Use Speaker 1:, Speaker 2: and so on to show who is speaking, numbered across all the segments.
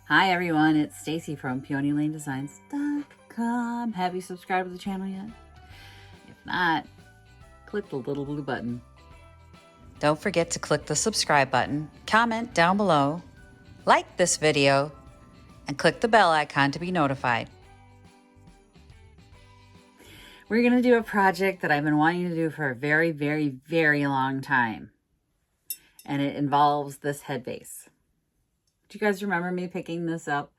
Speaker 1: Hi everyone, it's Stacy from PeonyLaneDesigns.com. Have you subscribed to the channel yet? If not, click the little blue button.
Speaker 2: Don't forget to click the subscribe button, comment down below, like this video, and click the bell icon to be notified.
Speaker 1: We're going to do a project that I've been wanting to do for a very, very, very long time. And it involves this head vase. Do you guys remember me picking this up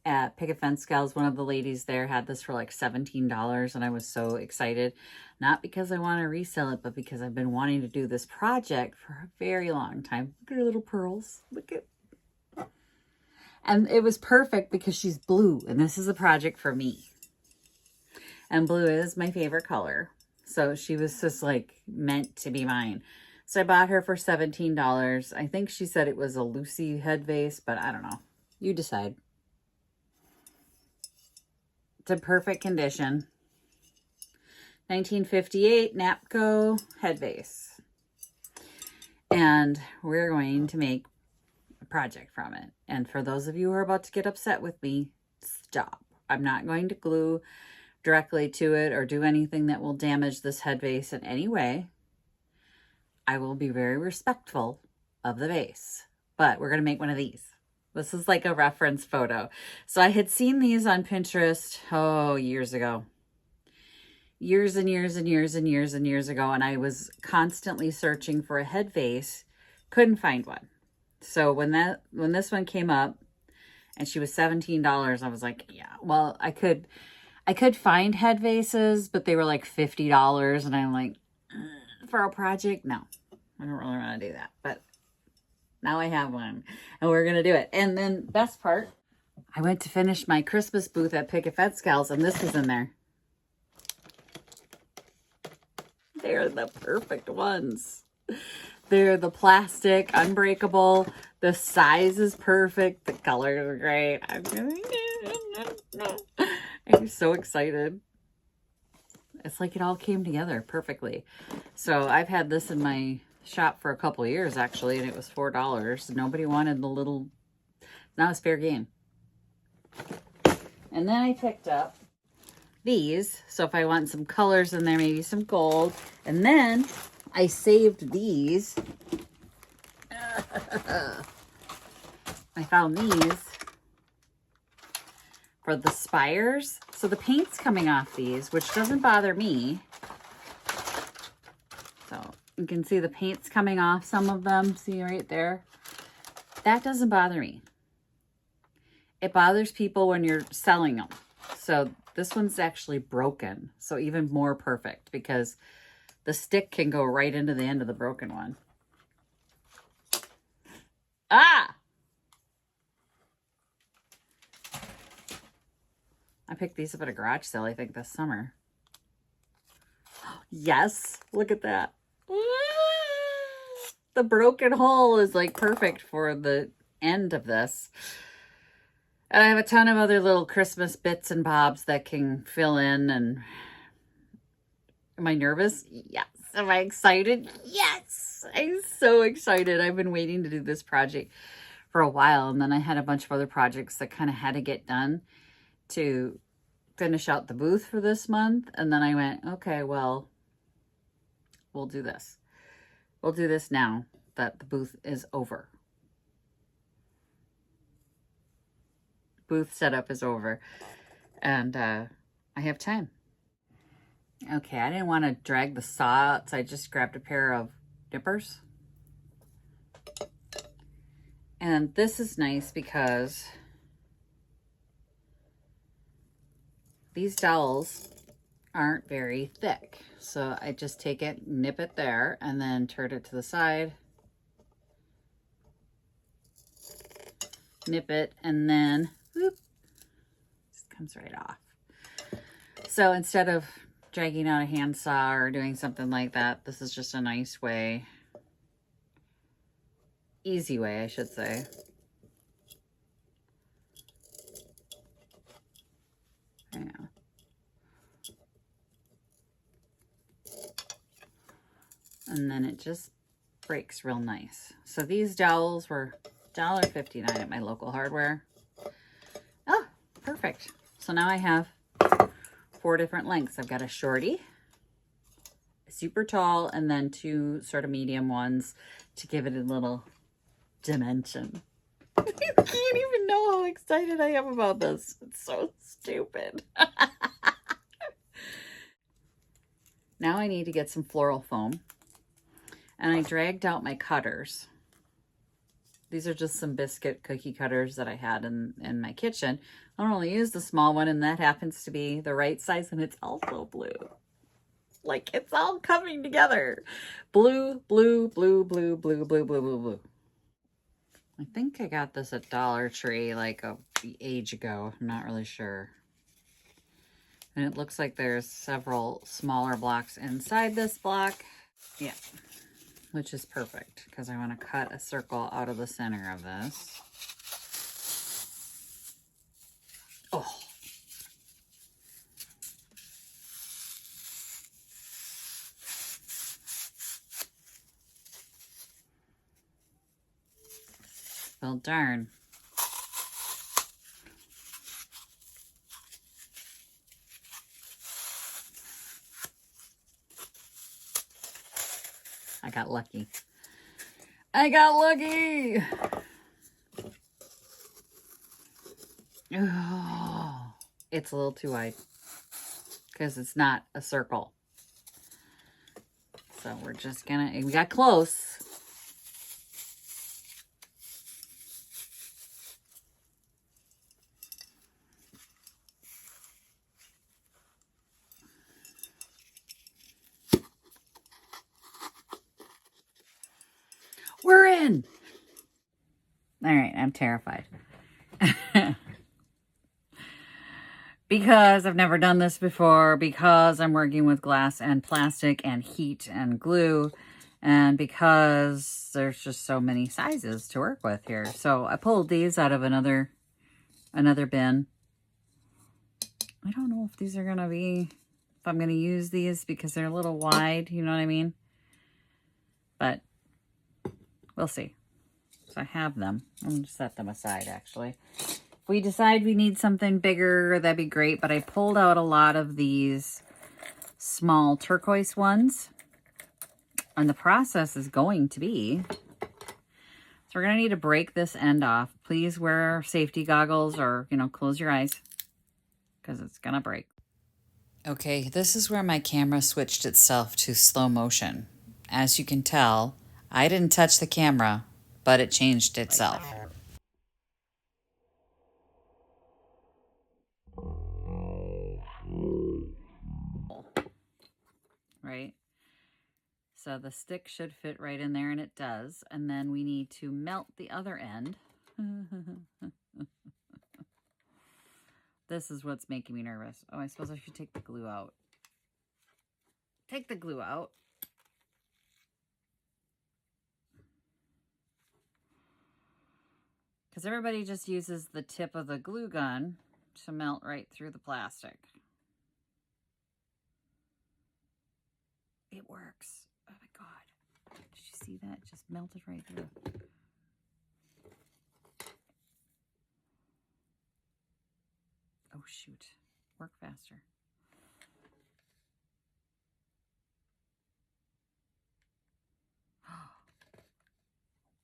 Speaker 1: at Picket Fence Gals? One of the ladies there had this for like $17 and I was so excited. Not because I want to resell it, but because I've been wanting to do this project for a very long time. Look at her little pearls. Look at... And it was perfect because she's blue and this is a project for me. And blue is my favorite color. So she was just like meant to be mine. So I bought her for $17. I think she said it was a Lucy head vase, but I don't know. You decide. It's in perfect condition. 1958 Napco head vase. And we're going to make a project from it. And for those of you who are about to get upset with me, stop. I'm not going to glue directly to it or do anything that will damage this head vase in any way. I will be very respectful of the vase, but we're going to make one of these. This is like a reference photo. So I had seen these on Pinterest, years ago. Years and years and years and years and years ago. And I was constantly searching for a head vase. Couldn't find one. So when this one came up and she was $17, I was like, yeah, well, I could find head vases, but they were like $50. And I'm like, for a project, no, I don't really want to do that. But now I have one and we're going to do it. And then best part, I went to finish my Christmas booth at Picket Fence Gals and this was in there. They're the perfect ones. They're the plastic, unbreakable. The size is perfect. The colors are great. I'm so excited. It's like it all came together perfectly. So I've had this in my shop for a couple of years actually, and it was $4. Nobody wanted the little, now it's fair game. And then I picked up these. So if I want some colors in there, maybe some gold. And then I saved these. I found these for the spires. So the paint's coming off these, which doesn't bother me. So you can see the paint's coming off some of them. See right there? That doesn't bother me. It bothers people when you're selling them. So this one's actually broken. So even more perfect because the stick can go right into the end of the broken one. Ah! I picked these up at a garage sale, I think, this summer. Yes, look at that. The broken hole is like perfect for the end of this. And I have a ton of other little Christmas bits and bobs that can fill in. And am I nervous? Yes. Am I excited? Yes. I'm so excited. I've been waiting to do this project for a while. And then I had a bunch of other projects that kind of had to get done to finish out the booth for this month. And then I went, okay, well, we'll do this. We'll do this now that the booth is over. Booth setup is over. And I have time. Okay, I didn't want to drag the saw out, so I just grabbed a pair of nippers. And this is nice because these dowels aren't very thick. So I just take it, nip it there, and then turn it to the side. Nip it, and then, whoop, just comes right off. So instead of dragging out a handsaw or doing something like that, this is just a nice way, easy way, I should say. Yeah. And then it just breaks real nice. So these dowels were $1.59 at my local hardware. perfect. So now I have 4 different lengths. I've got a shorty, a super tall, and then 2 sort of medium ones to give it a little dimension. You can't even know how excited I am about this. It's so stupid. Now I need to get some floral foam. And I dragged out my cutters. These are just some biscuit cookie cutters that I had in my kitchen. I don't really use the small one, and that happens to be the right size, and it's also blue. Like, it's all coming together. Blue, blue, blue, blue, blue, blue, blue, blue, blue. I think I got this at Dollar Tree like a age ago. I'm not really sure. And it looks like there's several smaller blocks inside this block. Yeah, which is perfect because I want to cut a circle out of the center of this. Oh. Well, darn. I got lucky. I got lucky. Oh, it's a little too wide because it's not a circle. So we're just gonna, we got close. We're in. All right, I'm terrified. Because I've never done this before, because I'm working with glass and plastic and heat and glue, and because there's just so many sizes to work with here. So I pulled these out of another bin. I don't know if these are going to be, if I'm going to use these because they're a little wide, you know what I mean? But we'll see. So I have them. I'm going to set them aside, actually. If we decide we need something bigger, that'd be great. But I pulled out a lot of these small turquoise ones. And the process is going to be, so we're going to need to break this end off. Please wear safety goggles or, you know, close your eyes because it's going to break.
Speaker 2: Okay, this is where my camera switched itself to slow motion. As you can tell, I didn't touch the camera, but it changed itself.
Speaker 1: Right? So the stick should fit right in there, and it does. And then we need to melt the other end. This is what's making me nervous. Oh, I suppose I should take the glue out. Take the glue out. Because everybody just uses the tip of the glue gun to melt right through the plastic. It works. Oh my God. Did you see that? It just melted right through. Oh shoot. Work faster.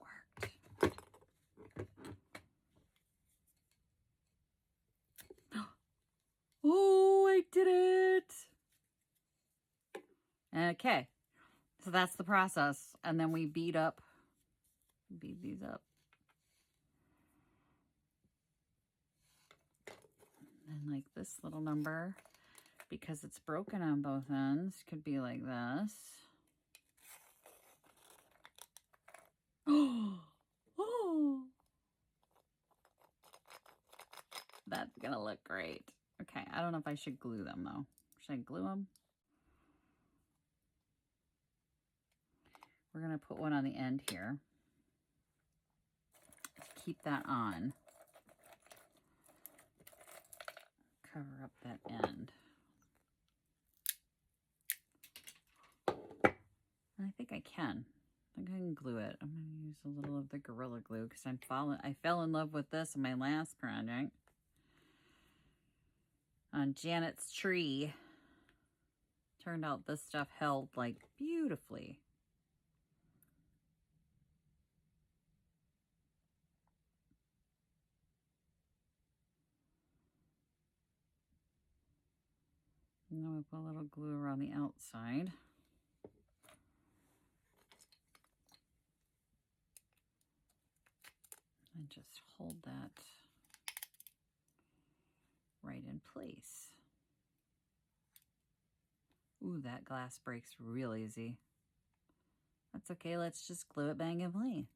Speaker 1: Worked. Oh, I did it. Okay. So that's the process. And then we bead these up. And like this little number, because it's broken on both ends, could be like this. Oh, that's gonna look great. Okay, I don't know if I should glue them though. Should I glue them? We're gonna put one on the end here. Keep that on. Cover up that end. I think I can. I think I can glue it. I'm going to use a little of the Gorilla Glue because I fell in love with this in my last project. on Janet's tree. Turned out this stuff held like beautifully. And then we put a little glue around the outside. And just hold that right in place. Ooh, that glass breaks real easy. That's okay, let's just glue it bangably.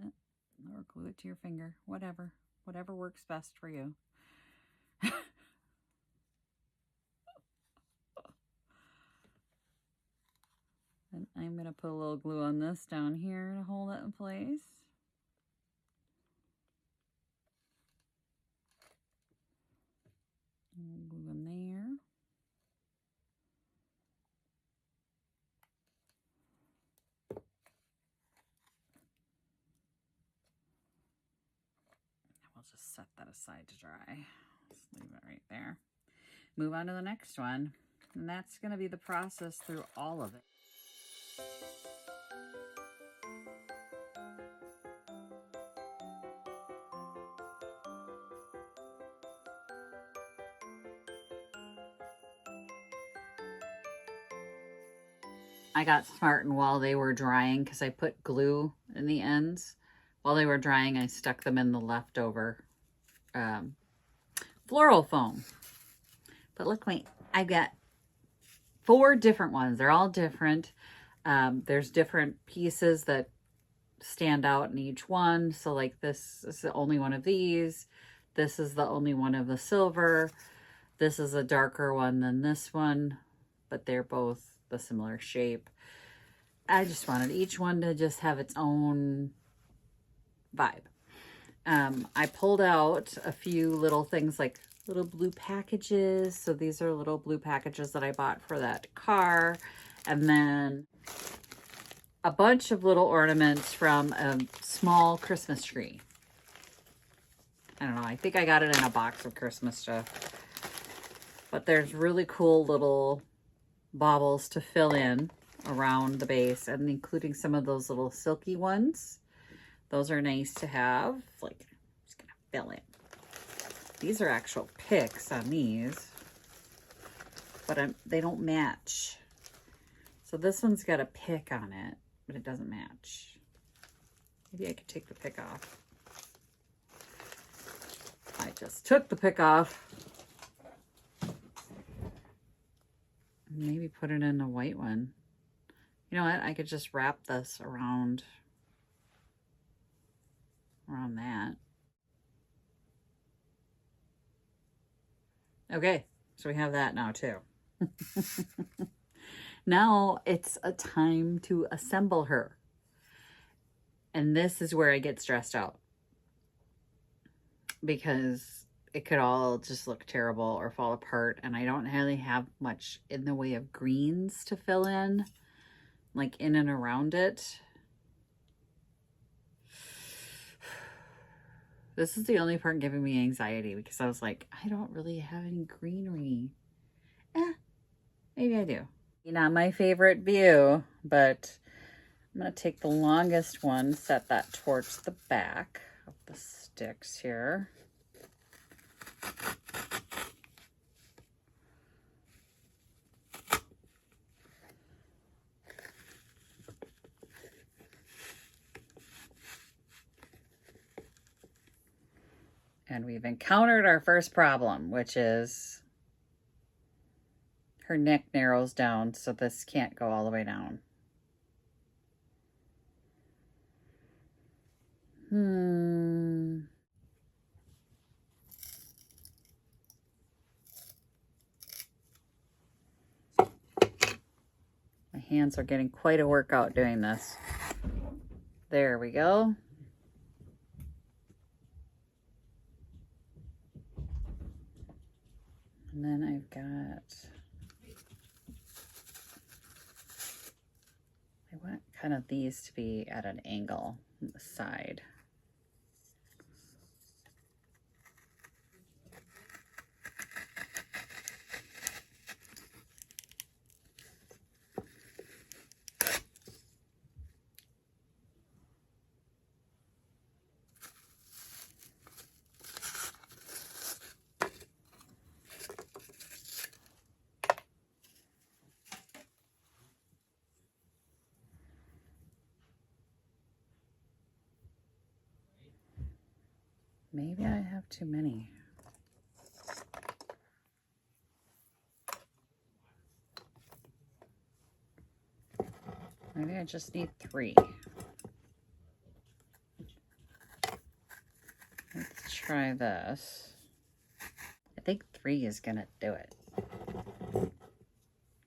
Speaker 1: Or glue it to your finger, whatever. Whatever works best for you. And I'm going to put a little glue on this down here to hold it in place. Glue in there. We'll just set that aside to dry. Just leave it right there. Move on to the next one. And that's going to be the process through all of it. I got smart, and while they were drying, because I put glue in the ends, while they were drying, I stuck them in the leftover floral foam. But look, wait, I got 4 different ones. They're all different. There's different pieces that stand out in each one. So like this is the only one of these. This is the only one of the silver. This is a darker one than this one, but they're both the similar shape. I just wanted each one to just have its own vibe. I pulled out a few little things like little blue packages. So these are little blue packages that I bought for that car. And then a bunch of little ornaments from a small Christmas tree. I don't know. I think I got it in a box of Christmas stuff. But there's really cool little baubles to fill in around the base, and including some of those little silky ones. Those are nice to have. Like, I'm just gonna fill in. These are actual picks on these, but they don't match. So this one's got a pick on it, but it doesn't match. Maybe I could take the pick off. I just took the pick off. Maybe put it in a white one. You know what? I could just wrap this around that. Okay, so we have that now too. Now it's a time to assemble her. And this is where I get stressed out, because it could all just look terrible or fall apart, and I don't really have much in the way of greens to fill in, like in and around it. This is the only part giving me anxiety, because I was like, I don't really have any greenery. Maybe I do. Not my favorite view, but I'm going to take the longest one, set that towards the back of the sticks here. And we've encountered our first problem, which is her neck narrows down, so this can't go all the way down. My hands are getting quite a workout doing this. There we go. And then I've got, I want kind of these to be at an angle on the side. Maybe I have too many. Maybe I just need 3. Let's try this. I think 3 is gonna do it.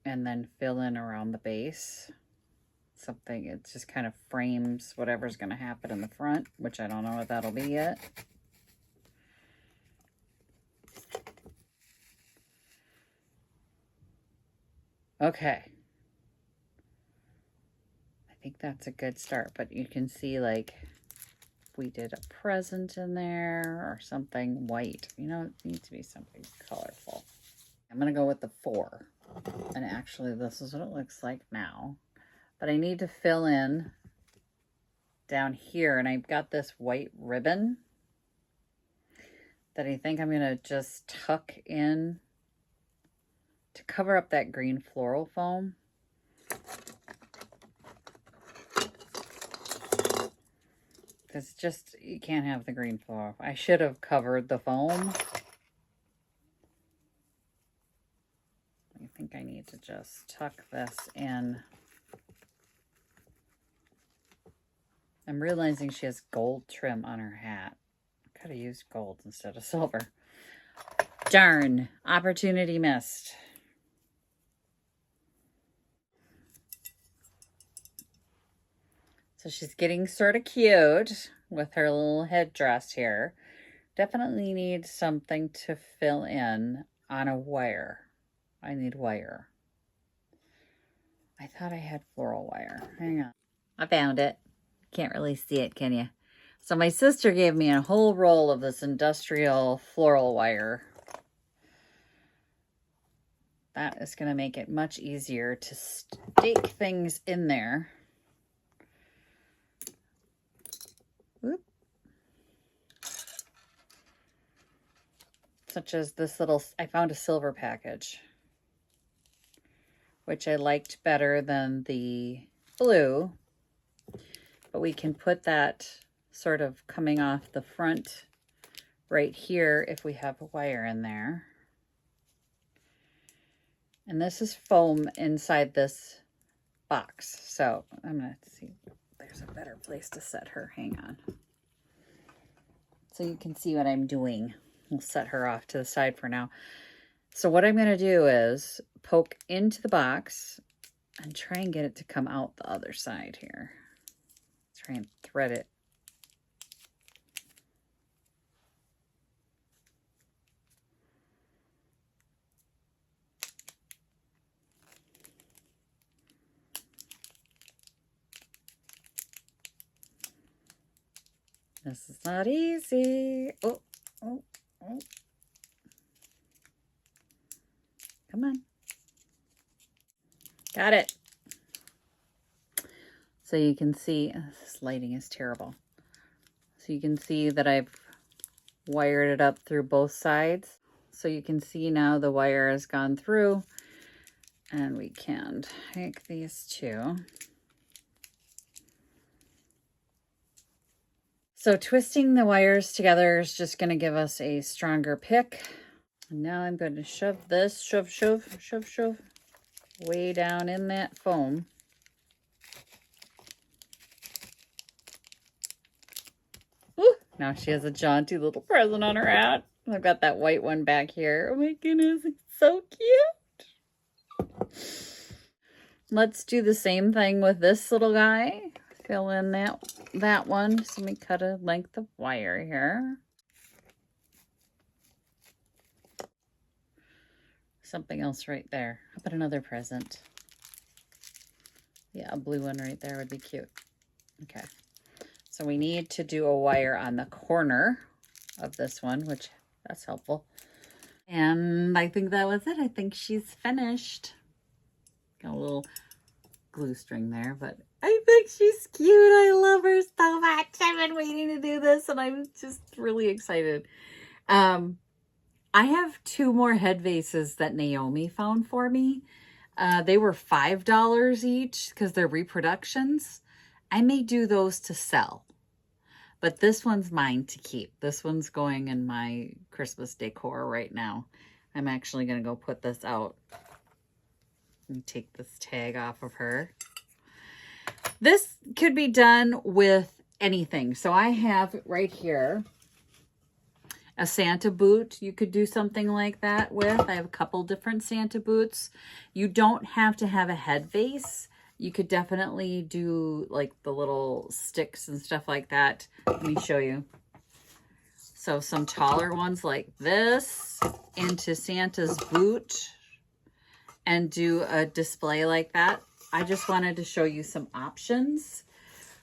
Speaker 1: And then fill in around the base. Something, it just kind of frames whatever's gonna happen in the front, which I don't know what that'll be yet. Okay. I think that's a good start, but you can see, like, if we did a present in there or something white, you know, it needs to be something colorful. I'm gonna go with the 4. And actually, this is what it looks like now. But I need to fill in down here, and I've got this white ribbon that I think I'm gonna just tuck in to cover up that green floral foam. Because just, you can't have the green floral. I should have covered the foam. I think I need to just tuck this in. I'm realizing she has gold trim on her hat. I could have used gold instead of silver. Darn, opportunity missed. So she's getting sort of cute with her little headdress here. Definitely need something to fill in on a wire. I need wire. I thought I had floral wire. Hang on. I found it. Can't really see it, can you? So my sister gave me a whole roll of this industrial floral wire. That is going to make it much easier to stake things in there. Whoop. Such as this little, I found a silver package, which I liked better than the blue. But we can put that sort of coming off the front right here if we have a wire in there. And this is foam inside this box. So I'm going to see, there's a better place to set her. Hang on. So you can see what I'm doing. We'll set her off to the side for now. So what I'm going to do is poke into the box and try and get it to come out the other side here. Try and thread it. This is not easy. Oh, oh, oh. Come on. Got it. So you can see, this lighting is terrible. So you can see that I've wired it up through both sides. So you can see now the wire has gone through, and we can take these two. So twisting the wires together is just going to give us a stronger pick. And now I'm going to shove this, shove, way down in that foam. Woo! Now she has a jaunty little present on her hat. I've got that white one back here. Oh my goodness, it's so cute. Let's do the same thing with this little guy. Fill in that one. So let me cut a length of wire here. Something else right there. How about another present? Yeah, a blue one right there would be cute. Okay. So we need to do a wire on the corner of this one, which that's helpful. And I think that was it. I think she's finished. Got a little glue string there, but I think she's cute. I love her so much. I've been waiting to do this, and I'm just really excited. I have 2 more head vases that Naomi found for me. They were $5 each because they're reproductions. I may do those to sell. But this one's mine to keep. This one's going in my Christmas decor right now. I'm actually going to go put this out and take this tag off of her. This could be done with anything. So I have right here a Santa boot. You could do something like that with. I have a couple different Santa boots. You don't have to have a head vase. You could definitely do like the little sticks and stuff like that. Let me show you. So some taller ones like this into Santa's boot and do a display like that. I just wanted to show you some options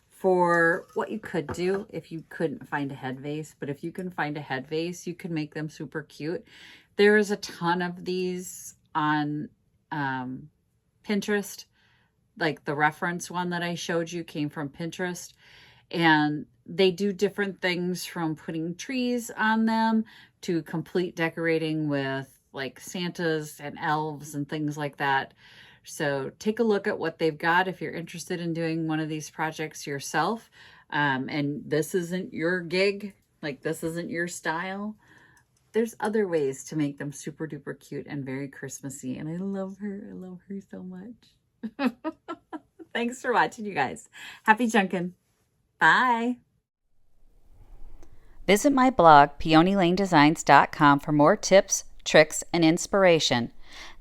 Speaker 1: for what you could do if you couldn't find a head vase. But if you can find a head vase, you can make them super cute. There's a ton of these on Pinterest. Like the reference one that I showed you came from Pinterest. And they do different things from putting trees on them to complete decorating with like Santas and elves and things like that. So take a look at what they've got if you're interested in doing one of these projects yourself. And this isn't your gig, like this isn't your style. There's other ways to make them super duper cute and very Christmassy. And I love her. I love her so much. Thanks for watching, you guys. Happy Junkin. Bye.
Speaker 2: Visit my blog, peonylanedesigns.com, for more tips, tricks, and inspiration.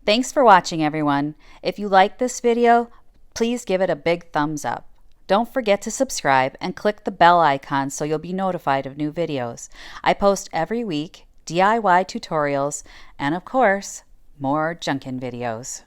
Speaker 2: Thanks for watching, everyone. If you like this video, please give it a big thumbs up. Don't forget to subscribe and click the bell icon so you'll be notified of new videos. I post every week DIY tutorials and, of course, more Junkin videos.